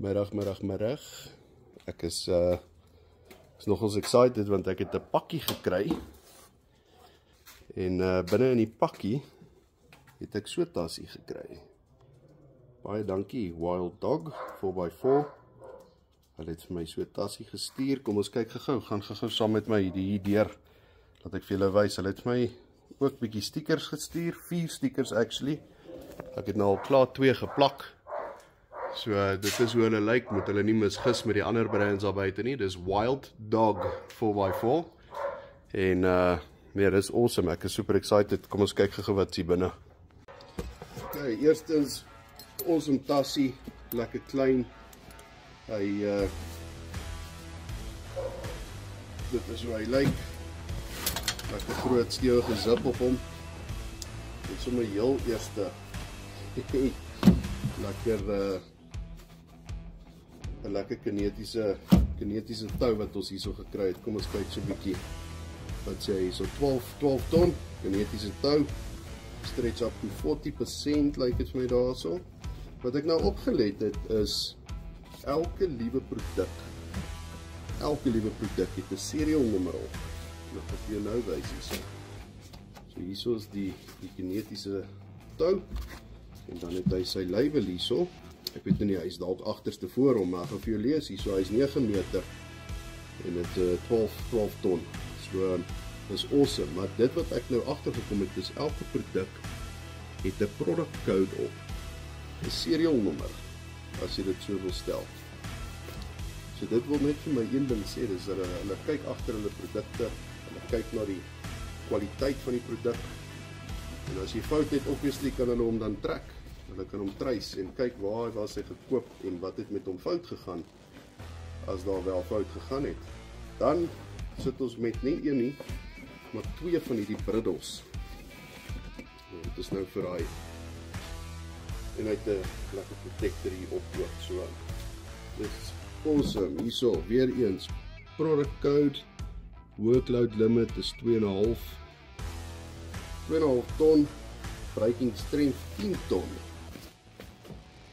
Middag. Ek is nogals excited want ek het 'n pakkie gekry. En binne in die pakkie het ek so 'n tassie gekry. Baie dankie Wild Dog 4x4. Hulle het vir my so 'n tassie gestuur. Kom ons kyk gou-gou. Gaan gou-gou saam met my hier deur. Laat ek vir julle wys. Hulle het my ook bietjie stickers gestuur. 4 stickers actually. Ek het nou al klaar 2 geplak. So dit is hoe hulle lyk, moet hulle nie misgis met die ander brands daar buite nie. Dis Wild Dog 4x4. En nee, dis awesome. Ek is super excited. Kom ons kyk gou wat hier binne. Okay, eerstens awesome tassie, lekker klein. Hy dit is hoe hy lyk. Lekker groot stewige zip op hom. Dit is sommer heel eerste lekker 'n lekker kinetiese tou wat ons hierso gekry het. Kom ons kyk so 'n bietjie. Wat sê hy hierso 12 ton kinetiese tou. Stretch up to 40% lyk dit vir my daarso. Wat ek nou opgelet het is elke liewe produk het 'n serial nommer op. Ek gaan vir jou nou wys hierso. So hierso is die kinetiese tou en dan het hy sy label hierso. Ek weet nie, hy is dalk agterste voor hom, maar ek gaan vir jou lees hierso. Hy is 9 meter en dit 12 ton. So dis awesome, maar dit wat ek nou agtergekom het is elke produk het 'n product code op. 'n serial nommer as jy dit so wil stel. So dit wil net vir my een ding sê, dis dat hulle kyk agter hulle produkte, hulle kyk na die kwaliteit van die produk. En as jy fout het, obviously kan hulle hom dan trek. Hulle kan hom trace en kyk waar was hy gekoop en wat het met hom fout gegaan, as daar wel fout gegaan het. Dan sit ons met nie een nie, maar 2 van hierdie briddels. Dit is nou vir hy. En hy het 'n lekker protector hier op ook, so. Dit is awesome. Hierso, weer eens, product code, workload limit is 2,5 ton, breaking strength 10 ton.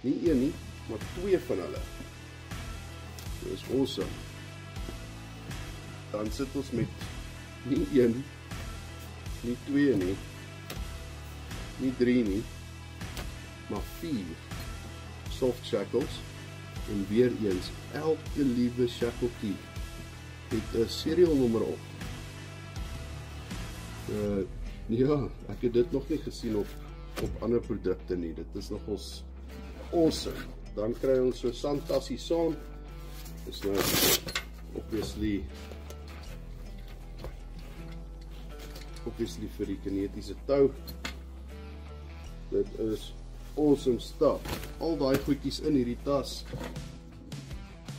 Nie een nie, maar 2 van hulle. Dit is awesome. Dan sit ons met nie 1, nie 2 nie, nie 3 nie, maar 4 soft shackles. En weer eens, elke liewe shackletjie het 'n serial nommer op. Ja, ek het dit nog nie gesien op ander produkte nie. Dit is nogals awesome. Dan kry ons so sandtassie saam. Dis nou obviously vir die kinetiese tou. Dit is awesome stuff. Al daai goedjies in hierdie tas.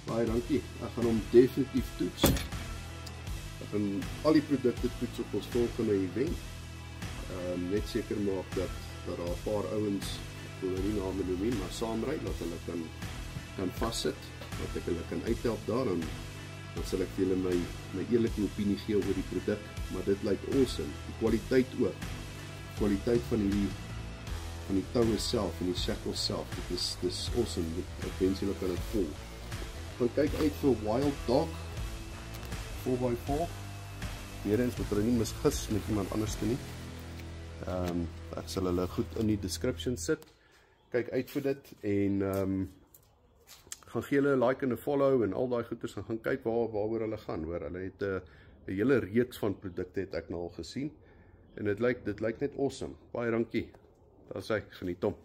Baie dankie. Ek gaan hom definitief toets. Ek gaan al die produkte toets op ons volgende event. Net seker maak dat daar 'n paar ouens, ek wil nie name noem nie, maar saamry dat hulle kan vassit, dat ek hulle kan uithelp daar, dan sal ek vir julle my eerlike opinie gee oor die produk. Maar dit lyk awesome. Die kwaliteit ook. Kwaliteit van die toue self en die shackle self. Dit is awesome. Ek wens julle kan dit volg. Gaan kyk uit vir Wild Dog 4x4. Weer eens moet hulle nie misgis met iemand anders nie. Ek sal hulle goed in die description sit. Kyk uit vir dit en gaan gee hulle 'n like en 'n follow en al daai goeders en gaan kyk waaroor hulle gaan, hoor. Hulle het 'n hele reeks van produkte het ek nou al gesien en dit lyk net awesome. Baie dankie. Daar's hy, geniet hom.